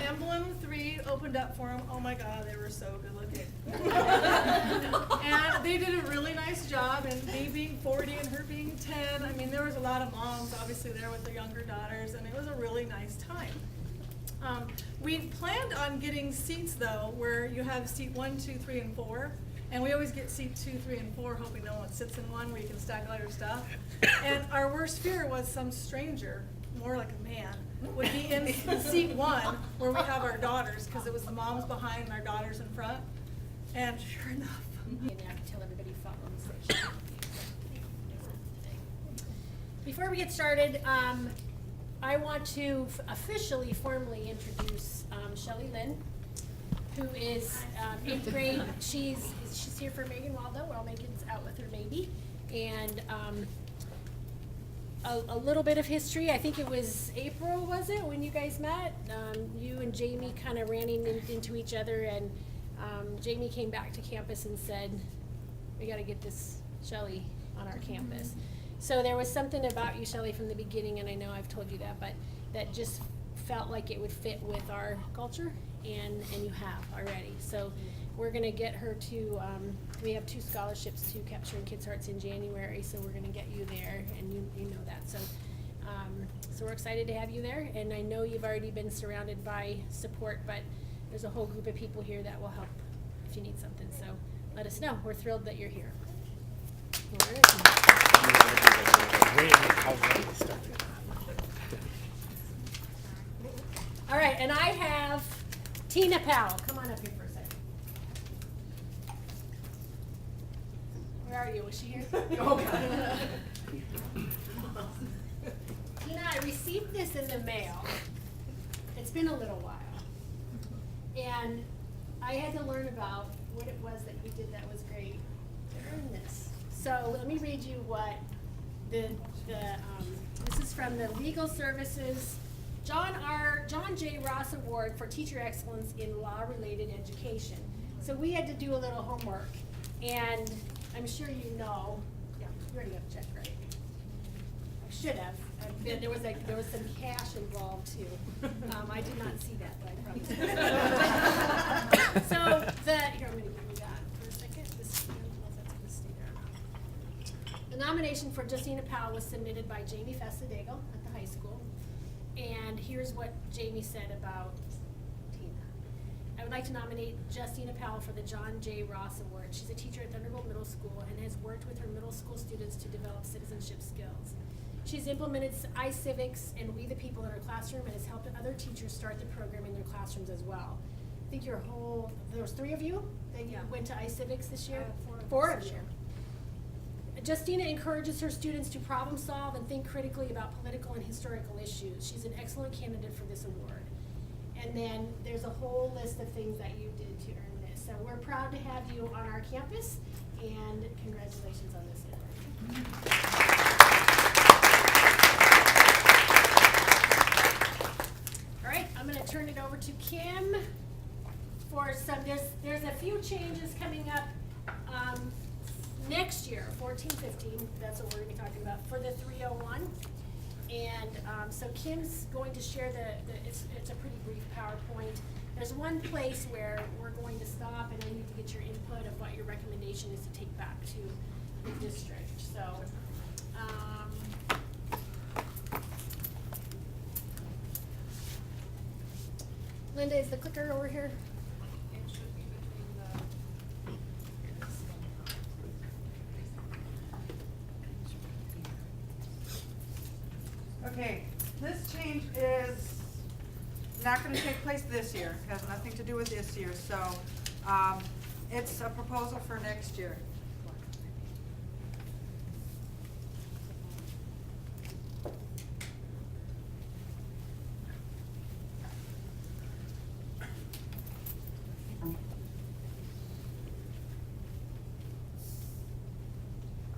Emblem 3 opened up for them. Oh my God, they were so good looking. And they did a really nice job, and me being 40 and her being 10, I mean, there was a lot of moms obviously there with their younger daughters, and it was a really nice time. We planned on getting seats though, where you have seat 1, 2, 3, and 4. And we always get seat 2, 3, and 4, hoping no one sits in one where you can stack all your stuff. And our worst fear was some stranger, more like a man, would be in seat 1 where we have our daughters, because it was the moms behind and our daughters in front. And sure enough. And I can tell everybody fought on the station. Before we get started, I want to officially, formally introduce Shelly Lynn, who is 8th grade. She's here for Megan Waldo while Megan's out with her baby. And a little bit of history. I think it was April, was it, when you guys met? You and Jamie kind of ran into each other, and Jamie came back to campus and said, we got to get this Shelly on our campus. So there was something about you, Shelly, from the beginning, and I know I've told you that, but that just felt like it would fit with our culture, and you have already. So we're going to get her to, we have 2 scholarships to Capturing Kids' Hearts in January, so we're going to get you there, and you know that. So so we're excited to have you there, and I know you've already been surrounded by support, but there's a whole group of people here that will help if you need something, so let us know. We're thrilled that you're here. All right. All right, and I have Tina Powell. Come on up here for a second. Where are you? Was she here? Oh, God. Tina, I received this in the mail. It's been a little while. And I had to learn about what it was that you did that was great to earn this. So let me read you what this is from the Legal Services John J. Ross Award for Teacher Excellence in Law-Related Education. So we had to do a little homework, and I'm sure you know, yeah, you already got a check, right? I should have. There was some cash involved too. I did not see that, but I probably did. So here, I'm going to give you that for a second. This, I don't know if that's going to stay there or not. The nomination for Justina Powell was submitted by Jamie Festadego at the high school. And here's what Jamie said about Tina. I would like to nominate Justina Powell for the John J. Ross Award. She's a teacher at Thunderbolt Middle School and has worked with her middle school students to develop citizenship skills. She's implemented iCivics and We the People in her classroom and has helped other teachers start the program in their classrooms as well. I think there was 3 of you that you went to iCivics this year? 4 of you. Justina encourages her students to problem solve and think critically about political and historical issues. She's an excellent candidate for this award. And then there's a whole list of things that you did to earn this. So we're proud to have you on our campus, and congratulations on this award. All right, I'm going to turn it over to Kim for some, there's a few changes coming up next year, 14-15, that's what we're going to be talking about, for the 301. And so Kim's going to share it's a pretty brief PowerPoint. There's one place where we're going to stop and I need to get your input of what your recommendation is to take back to the district. So, Linda, is the clicker over here? Okay, this change is not going to take place this year. It has nothing to do with this year, so it's a proposal for next year.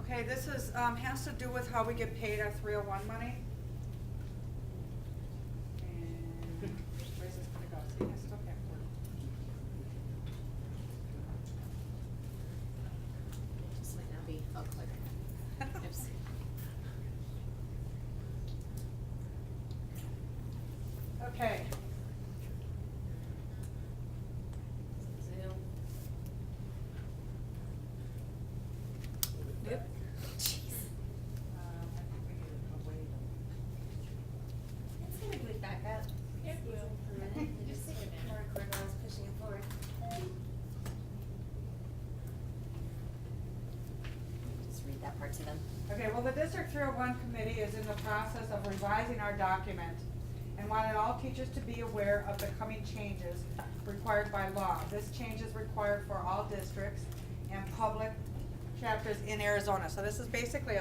Okay, this is has to do with how we get paid our 301 money. Where's this gonna go? See, I still can't work. This might not be a clicker. Oops. Okay. part to them. Okay, well, the District 301 committee is in the process of revising our document and wanted all teachers to be aware of the coming changes required by law. This change is required for all districts and public chapters in Arizona. So this is basically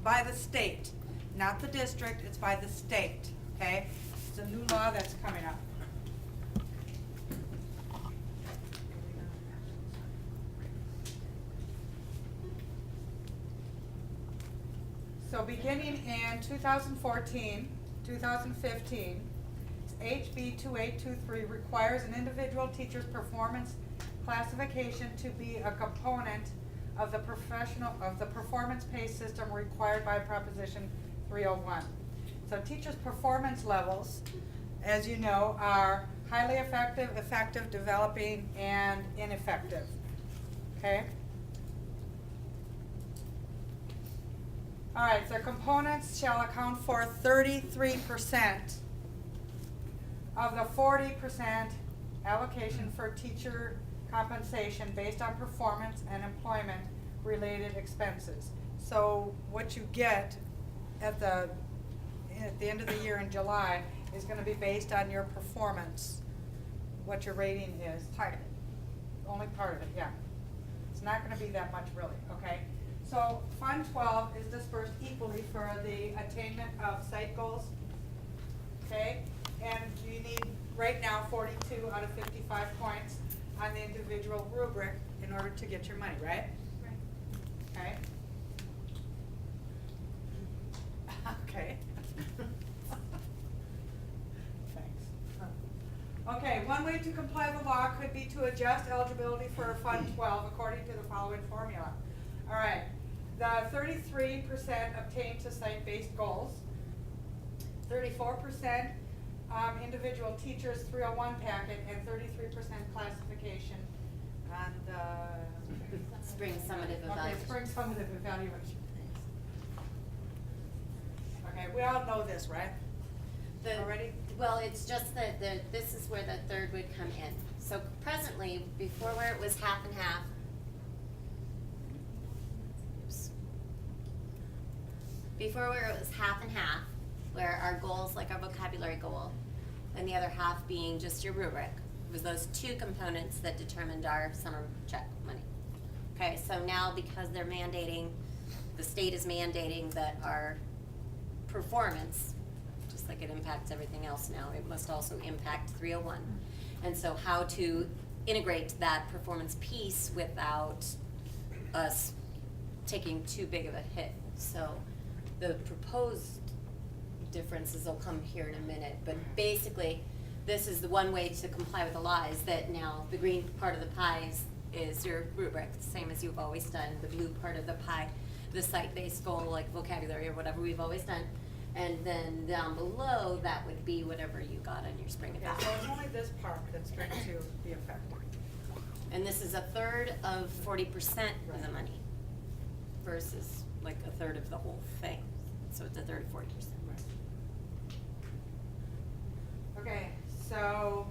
by the state, not the district, it's by the state, okay? It's a new law that's coming up. So beginning in 2014, 2015, HB 2823 requires an individual teacher's performance classification to be a component of the performance pay system required by Proposition 301. So teachers' performance levels, as you know, are highly effective, effective, developing, and ineffective, okay? All right, so components shall account for 33% of the 40% allocation for teacher compensation based on performance and employment-related expenses. So what you get at the end of the year in July is gonna be based on your performance, what your rating is. Part of it. Only part of it, yeah. It's not gonna be that much really, okay? So Fund 12 is dispersed equally for the attainment of site goals, okay? And you need, right now, 42 out of 55 points on the individual rubric in order to get your money, right? Right. Okay? Okay. Thanks. Okay, one way to comply with the law could be to adjust eligibility for Fund 12 according to the following formula. All right, the 33% obtained to site-based goals, 34% individual teachers 301 packet, and 33% classification on the Spring summative okay, evaluation. spring summative evaluation. Okay, we all know this, right? Already? Well, it's just that this is where the third would come in. So presently, before where it was half and half, oops. Before where it was half and half, where our goals, like our vocabulary goal, and the other half being just your rubric, it was those two components that determined our summer check money. Okay, so now because they're mandating, the state is mandating that our performance, just like it impacts everything else now, it must also impact 301. And so how to integrate that performance piece without us taking too big of a hit. So the proposed differences will come here in a minute, but basically, this is the one way to comply with the law is that now the green part of the pie is your rubric, same as you've always done. The blue part of the pie, the site-based goal, like vocabulary or whatever we've always done. And then down below, that would be whatever you got on your spring Okay, so evaluation. it's only this part that's going to be affected. And this is a third of 40% of the Right. money versus like a third of the whole thing. So it's a third of 40%. Okay, so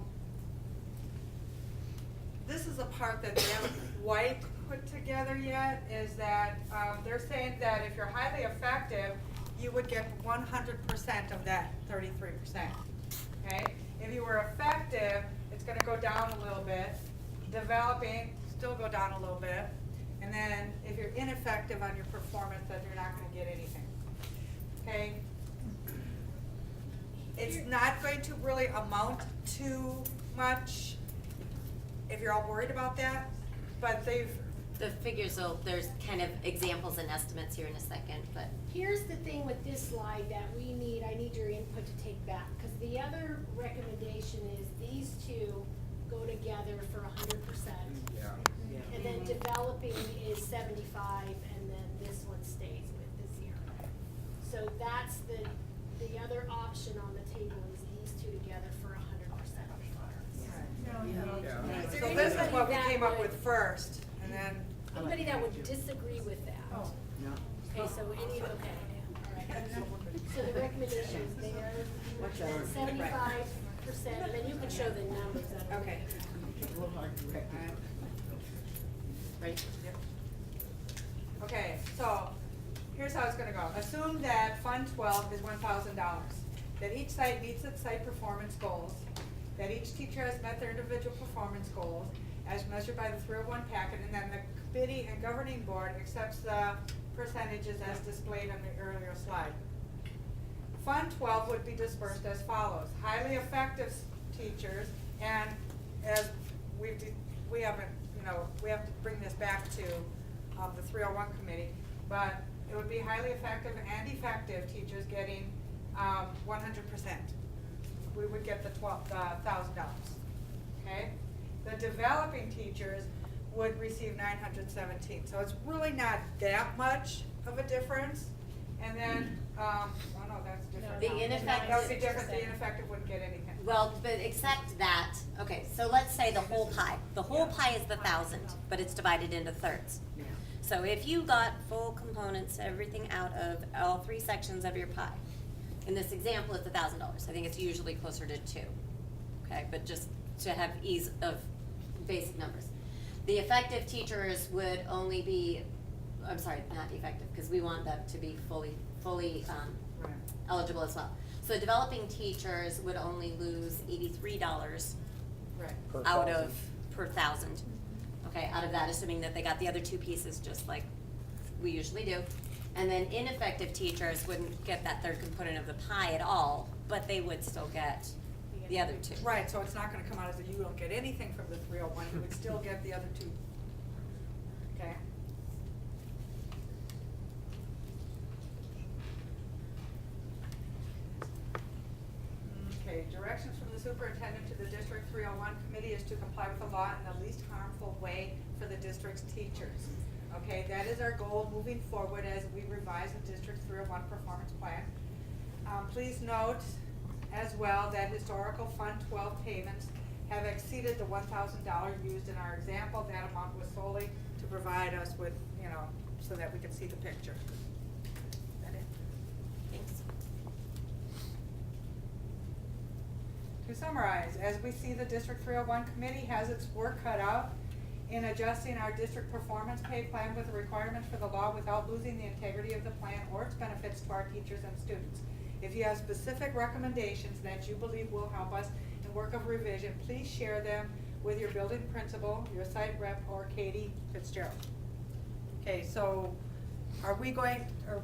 this is a part that they haven't quite put together yet, is that they're saying that if you're highly effective, you would get 100% of that 33%, okay? If you were effective, it's gonna go down a little bit. Developing, still go down a little bit. And then if you're ineffective on your performance, then you're not gonna get anything, okay? It's not going to really amount to much, if you're all worried about that, but they've, The figures, there's kind of examples and estimates here in a second, but Here's the thing with this slide that I need your input to take back, because the other recommendation is these two go together for 100%. Yeah. And then developing is 75, and then this one stays with the 0. So that's the other option on the table is these two together for 100% performance. Yeah. so this is what we came up with first, and then. Anybody that would disagree with that? Oh. Okay, so okay, all right. So the recommendation is there, 75%, and then you can show the numbers. Okay. right? Okay, so gonna go. Assume that Fund 12 is $1,000, that each site meets its site performance goals, that each teacher has met their individual performance goals as measured by the 301 packet, and then the committee and governing board accepts the percentages as displayed on the earlier slide. Fund 12 would be dispersed as follows. Highly effective teachers, and as we haven't, we have to bring this back to the 301 committee, but it would be highly effective and effective teachers getting 100%. We would get the $1,000, okay? The developing teachers would receive 917, so it's really not that much of a difference. And then, oh no, that's different. The now. ineffective- That would be different, the ineffective wouldn't get anything. Well, but except that, okay, so let's say the whole pie. The whole pie is the 1,000, but it's divided into thirds. Yeah. So if you got full components, everything out of all 3 sections of your pie, in this example, it's $1,000. I think it's usually closer to 2, okay? But just to have ease of basic numbers. The effective teachers would only be, I'm sorry, not effective, because we want them to be fully Right. eligible as well. So developing teachers would only lose $83 Right. Per out 1,000. of, per 1,000. Okay, out of that, assuming that they got the other 2 pieces just like we usually do. And then ineffective teachers wouldn't get that third component of the pie at all, but they would still get the other 2. Right, so it's not gonna come out as if you don't get anything from the 301, you would still get the other 2. Okay? Okay, directions from the superintendent to the District 301 committee is to comply with the law in the least harmful way for the district's teachers. Okay, that is our goal moving forward as we revise the District 301 performance plan. Please note as well that historical Fund 12 payments have exceeded the $1,000 used in our example. That amount was solely to provide us with, so that we can see the picture. Is that it? Thanks. To summarize, as we see, the District 301 committee has its work cut out in adjusting our district performance pay plan with the requirements for the law without losing the integrity of the plan or its benefits to our teachers and students. If you have specific recommendations that you believe will help us in work of revision, please share them with your building principal, your site rep, or Katie Fitzgerald. Okay, so are we going, or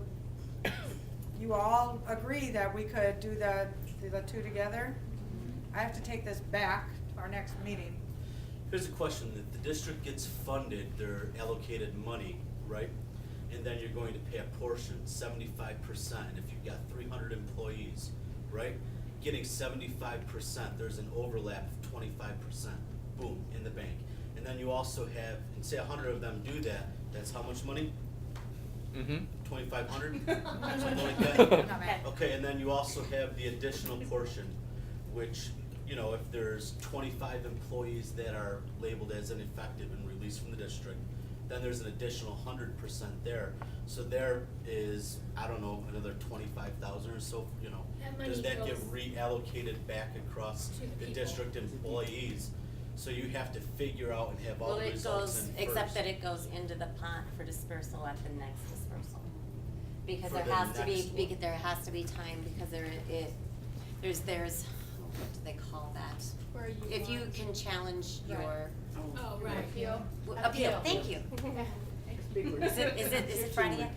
you all agree that we could do the 2 together? I have to take this back to our next meeting. Here's a question, if the district gets funded, their allocated money, right? And then you're going to pay a portion, 75%, and if you've got 300 employees, right? Getting 75%, there's an overlap of 25%, boom, in the bank. And then you also have, and say 100 of them do that, that's how much money? Mm-hmm. 2,500? Something like that? Not bad. Okay, and then you also have the additional portion, which, if there's 25 employees that are labeled as ineffective and released from the district, then there's an additional 100% there. So there is, I don't know, another 25,000 or so, That money does that get goes reallocated back across to the the people. district employees? So you have to figure out and have all Well, the it results goes, in except first. that it goes into the pot for dispersal at the next dispersal. Because For there the has to be, next one. because there has to be time, because there's, what do they call that? Where you If you want- can challenge your, Oh, right. appeal, thank you. Is it Friday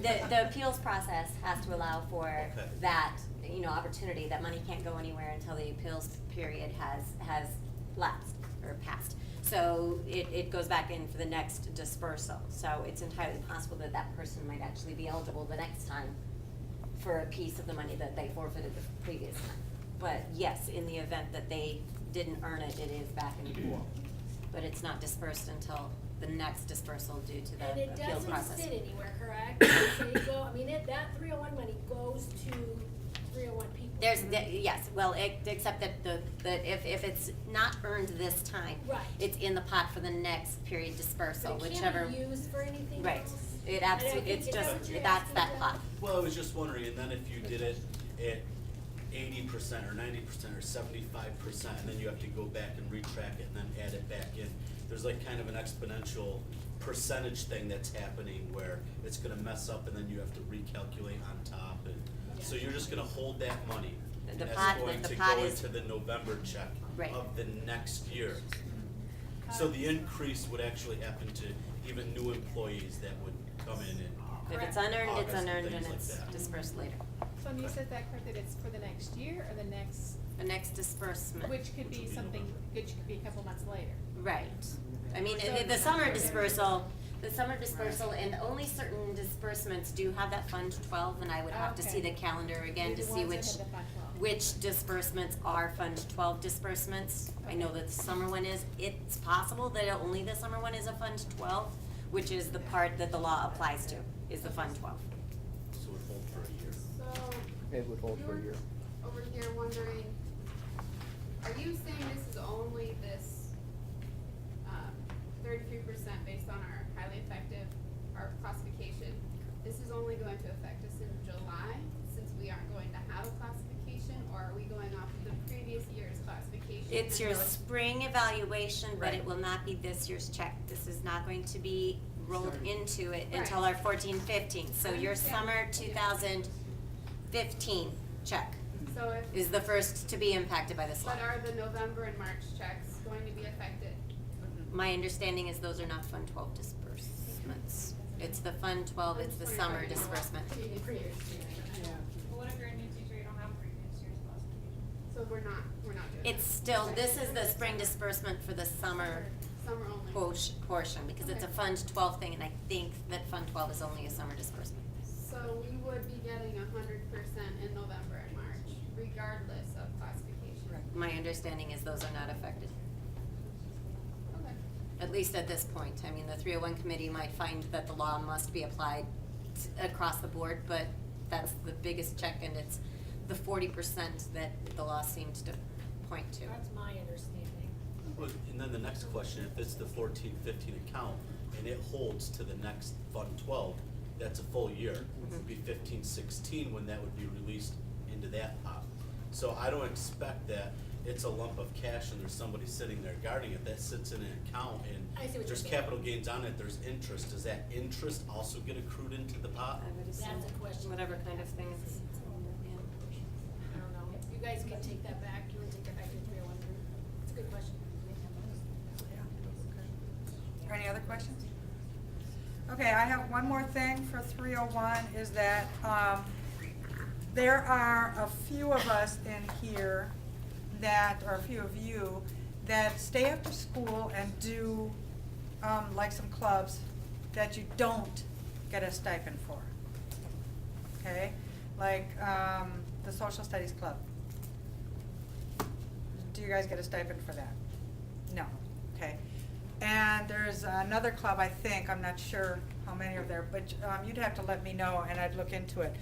yet? The appeals process has to allow for Okay. that, opportunity, that money can't go anywhere until the appeals period has lapsed or passed. So it goes back in for the next dispersal. So it's entirely possible that that person might actually be eligible the next time for a piece of the money that they forfeited the previous time. But yes, in the event that they didn't earn it, it is back in the pool. But it's not dispersed until the next dispersal due to And the it appeals doesn't process. sit anywhere, correct? So you go, that 301 money goes to 301 people. Yes, well, except that if it's not earned this time, Right. it's in the pot for the next period dispersal, But it whichever. can't be used for anything Right, else? it I absolutely, don't it's think- is that just, what you're that's asking, that Jeff? pot. Well, I was just wondering, and then if you did it at 80% or 90% or 75%, and then you have to go back and retrack it and then add it back in. There's like kind of an exponential percentage thing that's happening where it's gonna mess up and then you have to recalculate on top and, so you're just gonna hold that money. And The that's pot- going the to pot go is- into the November check Right. of the next year. So the increase would actually happen to even new employees that would come in and. If it's unearned, it's August and unearned things and like it's that. dispersed later. So when you said that correct, that it's for the next year or the next, The next disbursement. which could Which be would be something, November. which could be a couple months later? Right. I mean, the summer dispersal, and only certain disbursements do have that Fund 12, and I would have to see Okay. the calendar again They're to the see ones that which, have the Fund 12. which disbursements are Fund 12 disbursements. I know that the summer one is, it's possible that only the summer one is a Fund 12, which is the part that the law applies to, is the Fund 12. So it would hold for a year. So, It would hold you for a were year. over here wondering, are you saying this is only this, 33% based on our highly effective, our classification? This is only going to affect us in July, since we aren't going to have a classification, or are we going off of the previous year's classification? It's your spring evaluation, but it Right. will not be this year's check. This is not going to be rolled into it Right. until our 14-15. So I your understand. summer 2015 check So if, is the first to be impacted by this law. but are the November and March checks going to be affected? My understanding is those are not Fund 12 disbursements. It's the Fund 12, it's the summer disbursement. Yeah. But what if you're a new teacher, you don't have previous year's classification? So we're not doing It's still, this is the spring disbursement for the summer Summer only. portion, because it's a Fund 12 thing, and I think that Fund 12 is only a summer disbursement. So we would be getting 100% in November and March, regardless of classification. My understanding is those are not affected, Okay. at least at this point. I mean, the 301 committee might find that the law must be applied across the board, but that's the biggest check, and it's the 40% that the law seemed to point to. That's my understanding. Well, and then the next question, if it's the 14-15 account and it holds to the next Fund 12, that's a full year. It'd be 15-16 when that would be released into that pot. So I don't expect that it's a lump of cash and there's somebody sitting there guarding it. That sits in an account I see and what you're there's saying. capital gains on it, there's interest. Does that interest also get accrued into the pot? I would assume That's a question. whatever kind of thing it's, I don't know. You guys can take that back. You want to take that back to 301 group? It's a good question. Any other questions? Okay, I have one more thing for 301, is that, there are a few of us in here that, or a few of you, that stay after school and do, like some clubs that you don't get a stipend for. Okay, like, the Social Studies Club. Do you guys get a stipend for that? No, okay. And there's another club, I think, I'm not sure how many are there, but you'd have to let me know and I'd look into it.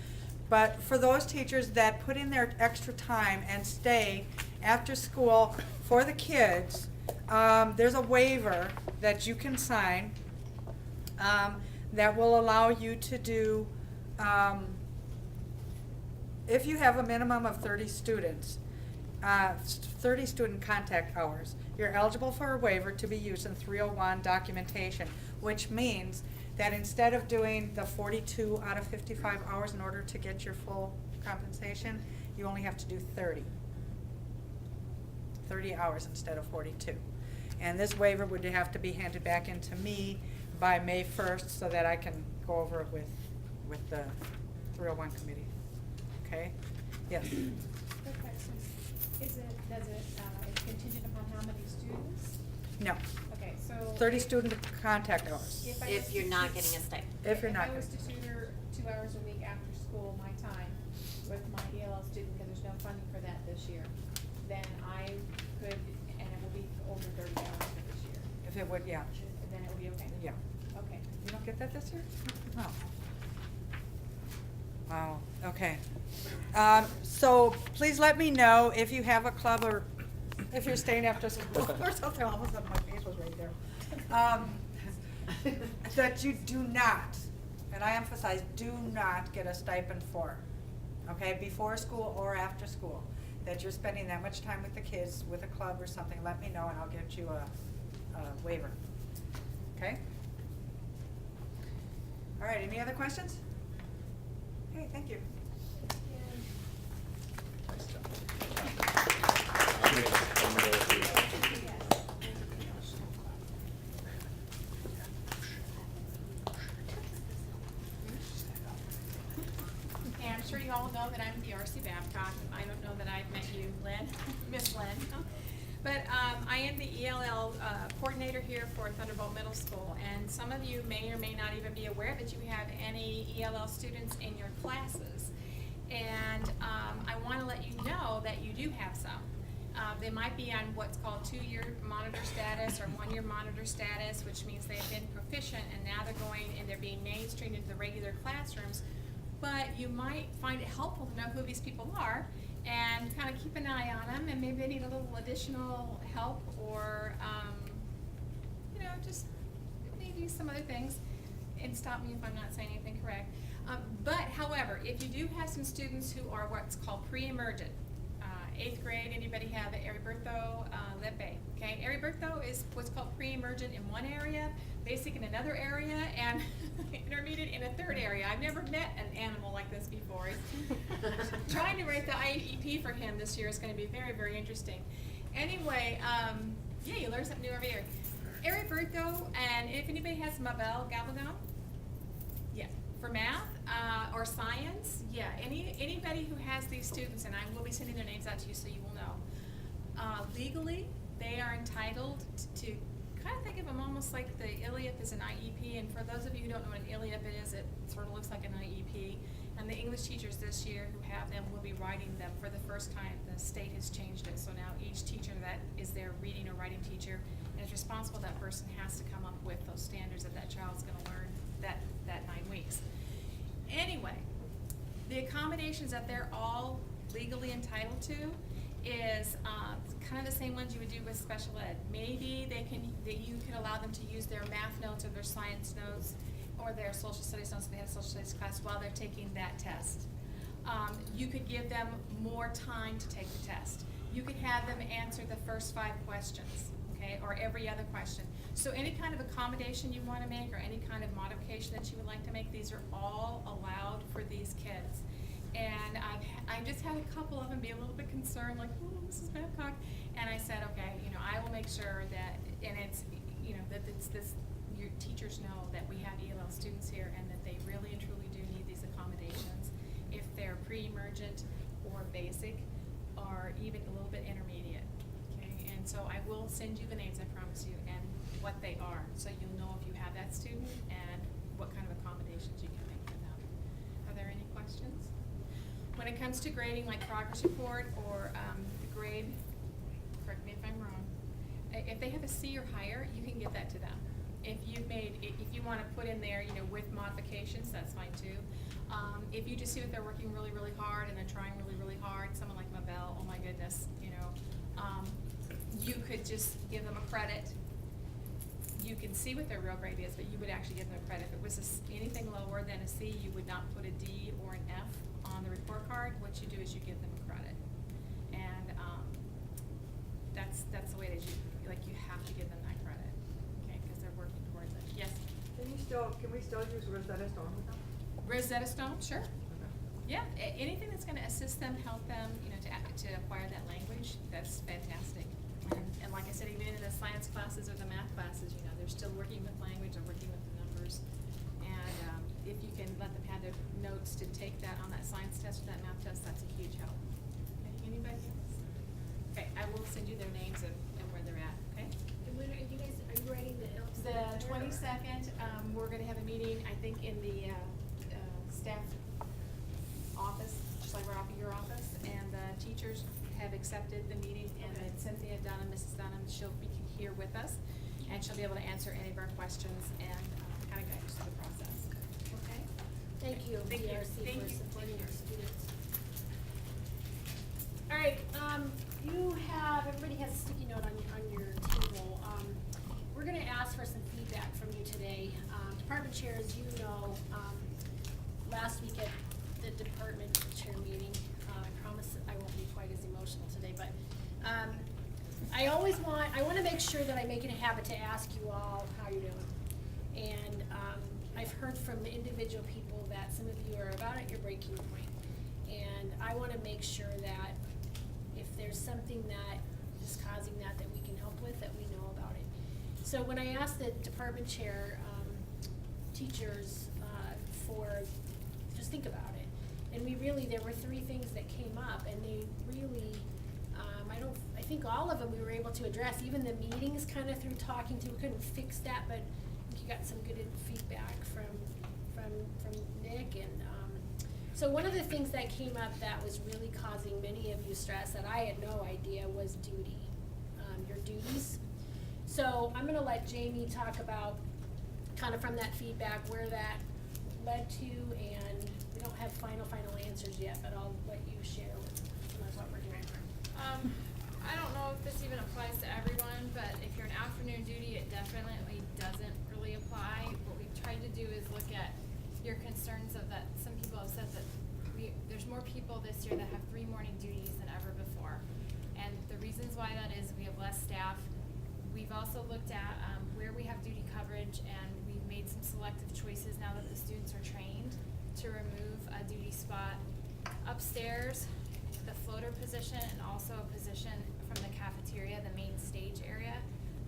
But for those teachers that put in their extra time and stay after school for the kids, there's a waiver that you can sign that will allow you to do, if you have a minimum of 30 students, 30 student contact hours, you're eligible for a waiver to be used in 301 documentation, which means that instead of doing the 42 out of 55 hours in order to get your full compensation, you only have to do 30. 30 hours instead of 42. And this waiver would have to be handed back into me by May 1st so that I can go over it with the 301 committee. Okay? Yes? Quick question. Does it, it's contingent upon how many students? No. Okay, so. 30 student contact hours. If I if was you're to not tut- getting a stipend. If you're not If I was to tutor 2 hours a week after school, my time, with my ELL student, because there's no funding for that this year, then I could, and it will be over 30 hours for this year, If it would, yeah. then it will be okay? Yeah. Okay. You don't get that this year? No. Wow, okay. So please let me know if you have a club or if you're staying after school or something. All of a sudden my face was right there. That you do not, and I emphasize, do not get a stipend for, okay, before school or after school. That you're spending that much time with the kids, with a club or something, let me know and I'll get you a waiver. Okay? All right, any other questions? Okay, thank you. And I'm sure you all know that I'm DRC Babcock. I don't know that I've met you, Lynn, Miss Lynn. But I am the ELL coordinator here for Thunderbolt Middle School. And some of you may or may not even be aware that you have any ELL students in your classes. And I want to let you know that you do have some. They might be on what's called 2-year monitor status or 1-year monitor status, which means they've been proficient and now they're going and they're being mainstreamed into the regular classrooms. But you might find it helpful to know who these people are and kind of keep an eye on them, and maybe they need a little additional help or, you know, just maybe some other things. And stop me if I'm not saying anything correct. But however, if you do have some students who are what's called pre-emergent, 8th grade, anybody have Eriberto Lepe? Okay, Eriberto is what's called pre-emergent in one area, basic in another area, and intermediate in a third area. I've never met an animal like this before. Trying to write the IEP for him this year is going to be very, very interesting. Anyway, yeah, you learn something new every year. Eriberto, and if anybody has Mabel Galvano, yeah, for math or science, yeah, anybody who has these students, and I will be sending their names out to you so you will know. Legally, they are entitled to kind of think of them almost like the ILEAP is an IEP, and for those of you who don't know what an ILEAP is, it sort of looks like an IEP. And the English teachers this year who have them will be writing them for the first time. The state has changed it, so now each teacher that is their reading or writing teacher and is responsible, that person has to come up with those standards that that child's going to learn that 9 weeks. Anyway, the accommodations that they're all legally entitled to is kind of the same ones you would do with special ed. Maybe you can allow them to use their math notes or their science notes or their social studies notes if they have a social studies class while they're taking that test. You could give them more time to take the test. You could have them answer the first 5 questions, okay, or every other question. So any kind of accommodation you want to make or any kind of modification that you would like to make, these are all allowed for these kids. And I just had a couple of them be a little bit concerned, like, oh, Mrs. Babcock. And I said, okay, you know, I will make sure that, and it's, you know, that it's this, your teachers know that we have ELL students here and that they really and truly do need these accommodations if they're pre-emergent or basic or even a little bit intermediate, okay? And so I will send you the names, I promise you, and what they are, so you'll know if you have that student and what kind of accommodations you can make for them. Are there any questions? When it comes to grading, like progress report or the grade, correct me if I'm wrong, if they have a C or higher, you can give that to them. If you want to put in there, you know, with modifications, that's fine too. If you just see that they're working really, really hard and they're trying really, really hard, someone like Mabel, oh my goodness, you know, you could just give them a credit. You can see what their real grade is, but you would actually give them a credit. If it was anything lower than a C, you would not put a D or an F on the report card. What you do is you give them a credit. And that's the way that you have to give them that credit, okay, because they're working towards it. Yes? Can we still use Rosetta Stone with them? Rosetta Stone, sure. Yeah, anything that's going to assist them, help them, you know, to acquire that language, that's fantastic. And like I said, even in the science classes or the math classes, you know, they're still working with language or working with the numbers. And if you can let them have their notes to take that on that science test or that math test, that's a huge help. Okay, anybody else? Okay, I will send you their names and where they're at, okay? And when are you guys, are you writing the ILPS? The 22nd, we're gonna have a meeting, I think, in the staff office, just like right off of your office, and the teachers have accepted the meeting, and then Cynthia Dunham, Mrs. Dunham, she'll be here with us, and she'll be able to answer any of our questions and kind of guide us through the process. Okay? Thank you, Thank you. DRC, Thank for you. supporting our students. All right, you have, everybody has a sticky note on your table. We're gonna ask for some feedback from you today. Department chairs, you know, last week at the department chair meeting, I promise I won't be quite as emotional today, but I wanna make sure that I make it a habit to ask you all how you're doing. And I've heard from individual people that some of you are about at your breaking point. And I wanna make sure that if there's something that is causing that we can help with, that we know about it. So when I asked the department chair, teachers, just think about it. And there were 3 things that came up, and they really, I think all of them we were able to address, even the meetings kind of through talking to, we couldn't fix that, but I think you got some good feedback from Nick, and, so one of the things that came up that was really causing many of you stress that I had no idea was duty, your duties. So I'm gonna let Jamie talk about, kind of from that feedback, where that led to, and we don't have final answers yet, but I'll let you share with some of what we're doing. I don't know if this even applies to everyone, but if you're an afternoon duty, it definitely doesn't really apply. What we've tried to do is look at your concerns of that, some people have said that there's more people this year that have 3 morning duties than ever before. And the reasons why that is, we have less staff. We've also looked at where we have duty coverage, and we've made some selective choices now that the students are trained to remove a duty spot upstairs, the floater position, and also a position from the cafeteria, the main stage area.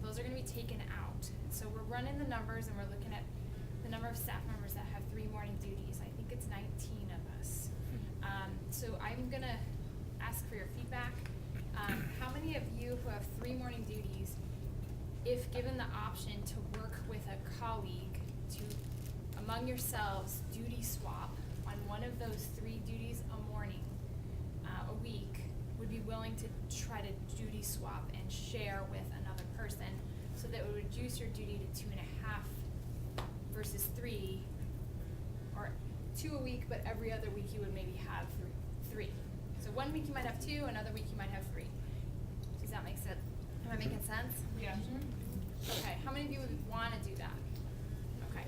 Those are gonna be taken out. So we're running the numbers, and we're looking at the number of staff members that have 3 morning duties. I think it's 19 of us. So I'm gonna ask for your feedback. How many of you who have 3 morning duties, if given the option to work with a colleague to, among yourselves, duty swap on one of those 3 duties a morning, a week, would be willing to try to duty swap and share with another person, so that would reduce your duty to 2.5 versus 3, or 2 a week, but every other week you would maybe have 3. So one week you might have 2, another week you might have 3. Does that make sense? Am I making sense? Yeah. Okay, how many of you would wanna do that? Okay.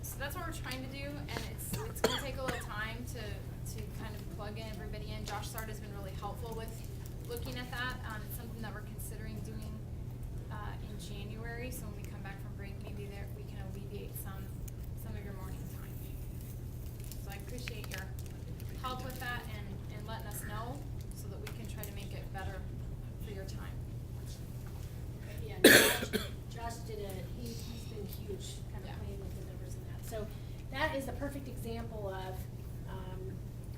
So that's what we're trying to do, and it's gonna take a little time to kind of plug in everybody in. Josh Sard has been really helpful with looking at that. It's something that we're considering doing, in January, so when we come back from break, maybe we can alleviate some of your morning time. So I appreciate your help with that and letting us know, so that we can try to make it better for your time. Yeah, Josh he's been huge, kind of Yeah. playing with the numbers and that. So that is a perfect example of,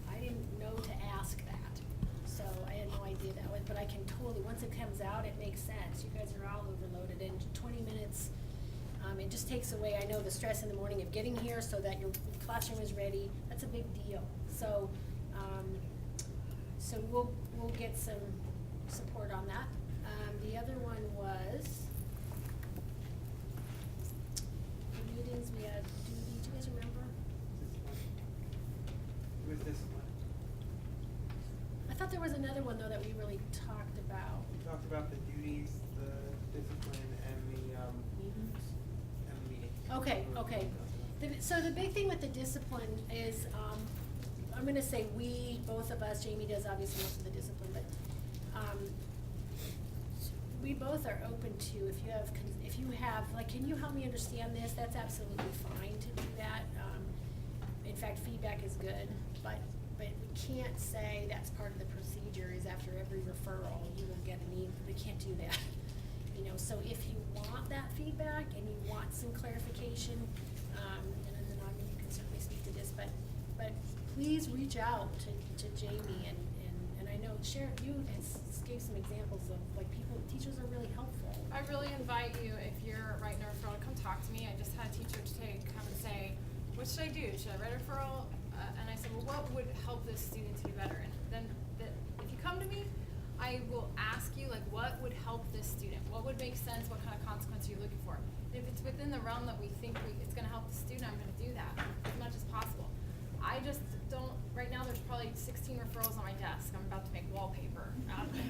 I didn't know to ask that. So I had no idea that was, but I can totally, once it comes out, it makes sense. You guys are all overloaded in 20 minutes. It just takes away, I know, the stress in the morning of getting here so that your classroom is ready. That's a big deal. So, so we'll get some support on that. The other one was the meetings we had duty. Do you guys remember? With discipline. I thought there was another one though that we really talked about. We talked about the duties, the discipline, and the meeting. Okay. So the big thing with the discipline is, I'm gonna say we, both of us, Jamie does obviously most of the discipline, but, we both are open to, if you have, like, can you help me understand this? That's absolutely fine to do that. In fact, feedback is good, but we can't say that's part of the procedure, is after every referral, you will get an email. We can't do that. So if you want that feedback and you want some clarification, and then you can certainly speak to this, but please reach out to Jamie, and I know Sharon, you gave some examples of, like, teachers are really helpful. I really invite you, if you're writing a referral, to come talk to me. I just had a teacher today come and say, what should I do? Should I write a referral? And I said, well, what would help this student to do better? And then if you come to me, I will ask you, like, what would help this student? What would make sense? What kind of consequence are you looking for? And if it's within the realm that we think it's gonna help the student, I'm gonna do that as much as possible. I just don't, right now there's probably 16 referrals on my desk. I'm about to make wallpaper out of it.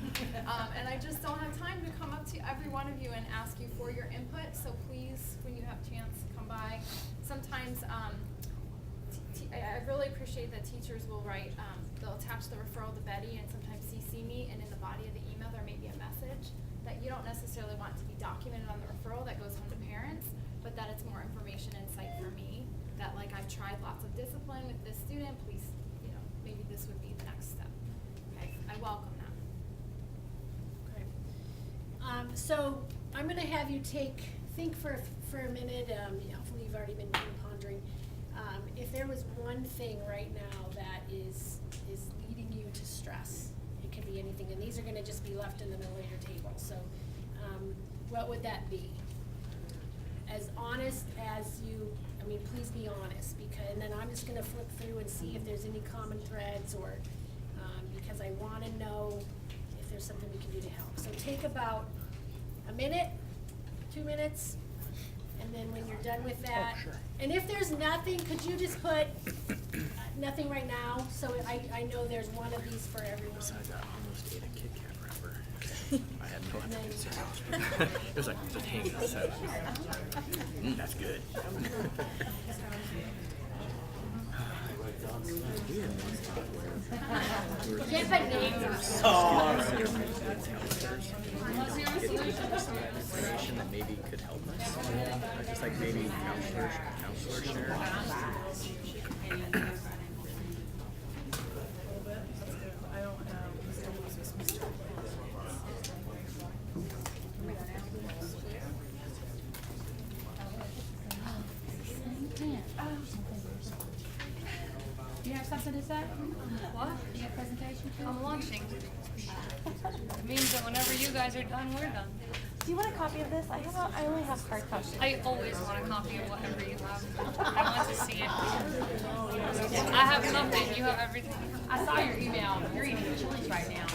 And I just don't have time to come up to every one of you and ask you for your input, so please, when you have a chance, come by. Sometimes, I really appreciate that teachers will write, they'll attach the referral to Betty and sometimes CC me, and in the body of the email there may be a message that you don't necessarily want to be documented on the referral that goes home to parents, but that it's more information insight for me, that like I've tried lots of discipline with this student, please, you know, maybe this would be the next step. Okay, I welcome that. Okay. So I'm gonna have you think for a minute, hopefully you've already been pondering. If there was one thing right now that is leading you to stress, it could be anything, and these are gonna just be left in the middle of your table, so, what would that be? As honest as you, please be honest, and then I'm just gonna flip through and see if there's any common threads, or, because I wanna know if there's something we can do to help. So take about a minute, 2 minutes, and then when you're done with that, and if there's nothing, could you just put nothing right now, so I know there's one of these for everyone. I almost ate a Kit Kat wrapper. I had no idea. It was like just hanging outside. That's good. You can't put names on Information that maybe could help us. Just like maybe counselors share. You have something to say? What? You have a presentation? I'm launching. It means that whenever you guys are done, we're done. Do you want a copy of this? I only have hard copies. I always want a copy of whatever you have. I want to see it. I have nothing. You have everything. I saw your email. You're eating chilies right now.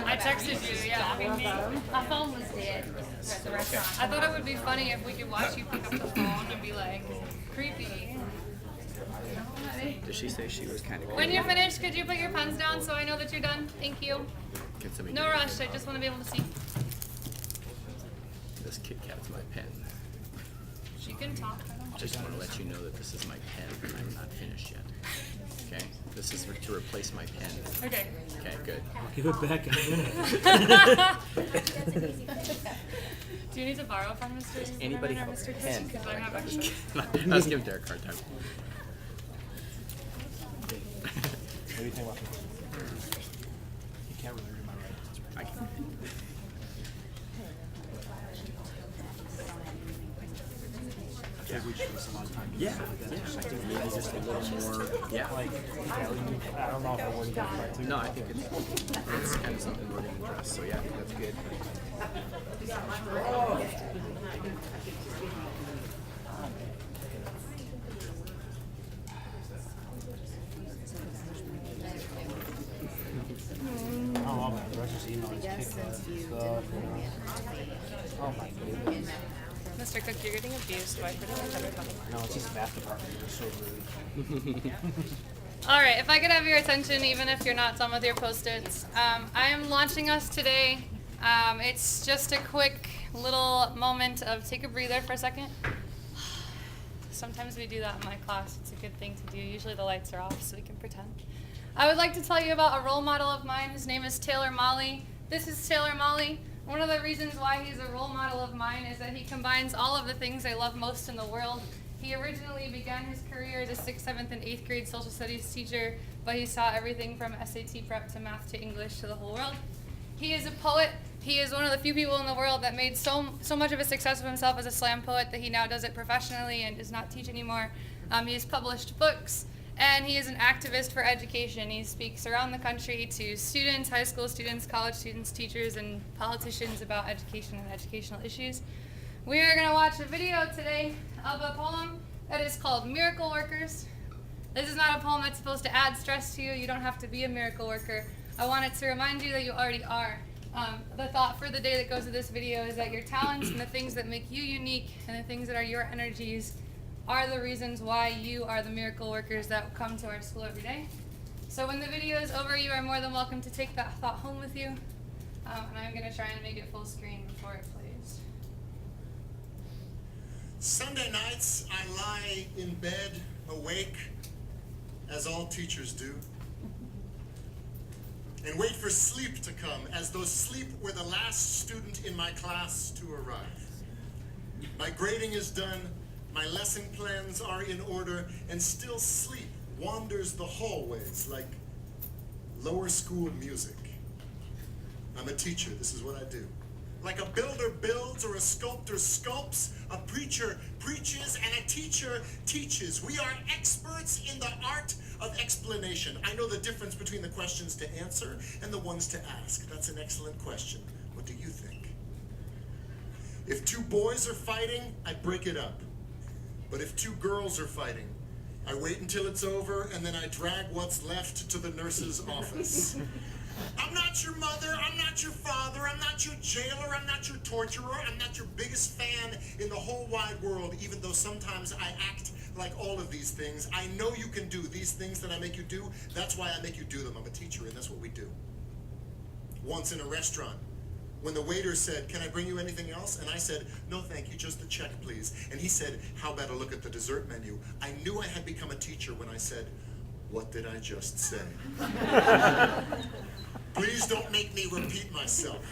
I texted you, yeah. My phone was dead at the restaurant. I thought it would be funny if we could watch you pick up the phone and be like, creepy. Did she say she was kind of When you're finished, could you put your pens down so I know that you're done? Thank you. No rush. I just want to be able to see. This Kit Kat's my pen. She can talk. Just want to let you know that this is my pen. I'm not finished yet. Okay? This is to replace my pen. Okay. Okay, good. I'll give it back in a minute. Do you need to borrow from Mr. Anybody Zimmerman or have a Mr. pen? Kitchen? Because I have extra. I was giving Derek a hard time. What do you think about this? You can't really read my writing. I can. I think we should spend some more time. Yeah. I think maybe just a little more. Yeah. Like, I don't know if I worded that right too. No, I think it's kind of something we're going to address. So yeah, that's good. Oh man, the rest of email is kicked stuff, you know. Oh my goodness. Mr. Cook, you're getting abused by pretty much everybody. No, it's just math department. They're so rude. All right, if I could have your attention, even if you're not done with your Post-its. I am launching us today. It's just a quick little moment of take a breather for a second. Sometimes we do that in my class. It's a good thing to do. Usually the lights are off so we can pretend. I would like to tell you about a role model of mine. His name is Taylor Molly. This is Taylor Molly. One of the reasons why he's a role model of mine is that he combines all of the things I love most in the world. He originally began his career as a 6th, 7th, and 8th grade social studies teacher, but he saw everything from SAT prep to math to English to the whole world. He is a poet. He is one of the few people in the world that made so much of a success of himself as a slam poet that he now does it professionally and does not teach anymore. He has published books, and he is an activist for education. He speaks around the country to students, high school students, college students, teachers, and politicians about education and educational issues. We are going to watch a video today of a poem that is called Miracle Workers. This is not a poem that's supposed to add stress to you. You don't have to be a miracle worker. I want it to remind you that you already are. The thought for the day that goes with this video is that your talents and the things that make you unique and the things that are your energies are the reasons why you are the miracle workers that come to our school every day. So when the video is over, you are more than welcome to take that thought home with you. And I'm going to try and make it full screen before it plays. Sunday nights I lie in bed, awake, as all teachers do, and wait for sleep to come, as though sleep were the last student in my class to arrive. My grading is done, my lesson plans are in order, and still sleep wanders the hallways like lower school music. I'm a teacher, this is what I do. Like a builder builds or a sculptor sculpts, a preacher preaches, and a teacher teaches. We are experts in the art of explanation. I know the difference between the questions to answer and the ones to ask. That's an excellent question. What do you think? If two boys are fighting, I break it up. But if two girls are fighting, I wait until it's over and then I drag what's left to the nurse's office. I'm not your mother, I'm not your father, I'm not your jailer, I'm not your torturer, I'm not your biggest fan in the whole wide world, even though sometimes I act like all of these things. I know you can do these things that I make you do. That's why I make you do them. I'm a teacher, and that's what we do. Once in a restaurant, when the waiter said, "Can I bring you anything else?" And I said, "No, thank you, just the check, please." And he said, "How about a look at the dessert menu?" I knew I had become a teacher when I said, "What did I just say?" Please don't make me repeat myself.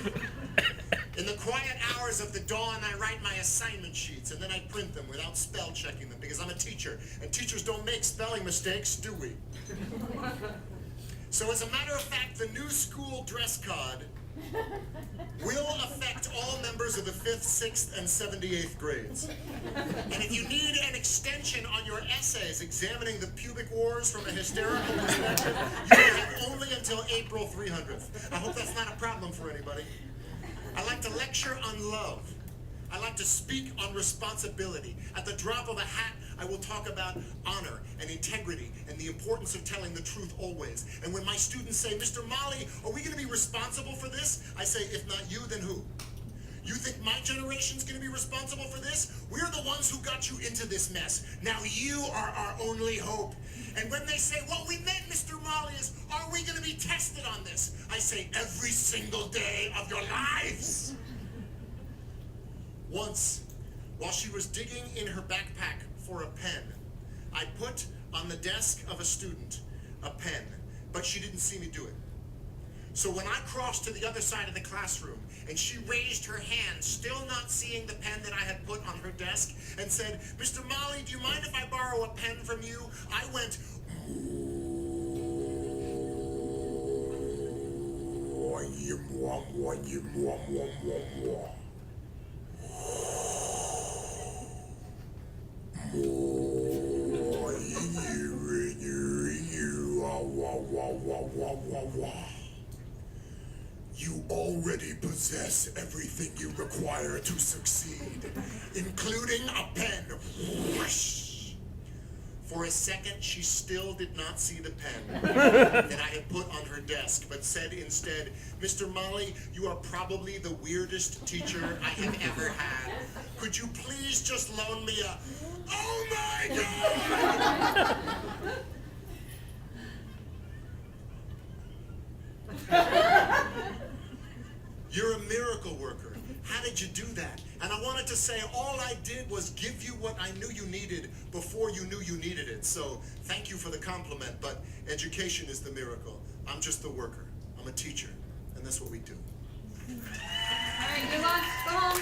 In the quiet hours of the dawn, I write my assignment sheets, and then I print them without spell checking them, because I'm a teacher, and teachers don't make spelling mistakes, do we? So as a matter of fact, the new school dress code will affect all members of the 5th, 6th, and 78th grades. And if you need an extension on your essays examining the pubic wars from a hysterical perspective, you have only until April 300th. I hope that's not a problem for anybody. I like to lecture on love. I like to speak on responsibility. At the drop of a hat, I will talk about honor and integrity and the importance of telling the truth always. And when my students say, "Mr. Molly, are we going to be responsible for this?" I say, "If not you, then who? You think my generation's going to be responsible for this? We're the ones who got you into this mess. Now you are our only hope." And when they say, "What we meant, Mr. Molly, is, are we going to be tested on this?" I say, "Every single day of your lives." Once, while she was digging in her backpack for a pen, I put on the desk of a student a pen, but she didn't see me do it. So when I crossed to the other side of the classroom and she raised her hand, still not seeing the pen that I had put on her desk, and said, "Mr. Molly, do you mind if I borrow a pen from you?" I went, "You already possess everything you require to succeed, including a pen." Whoosh. For a second, she still did not see the pen that I had put on her desk, but said instead, "Mr. Molly, you are probably the weirdest teacher I have ever had. Could you please just loan me a..." Oh my God! You're a miracle worker. How did you do that? And I wanted to say all I did was give you what I knew you needed before you knew you needed it. So thank you for the compliment, but education is the miracle. I'm just the worker. I'm a teacher, and that's what we do. All right, good luck. Go home.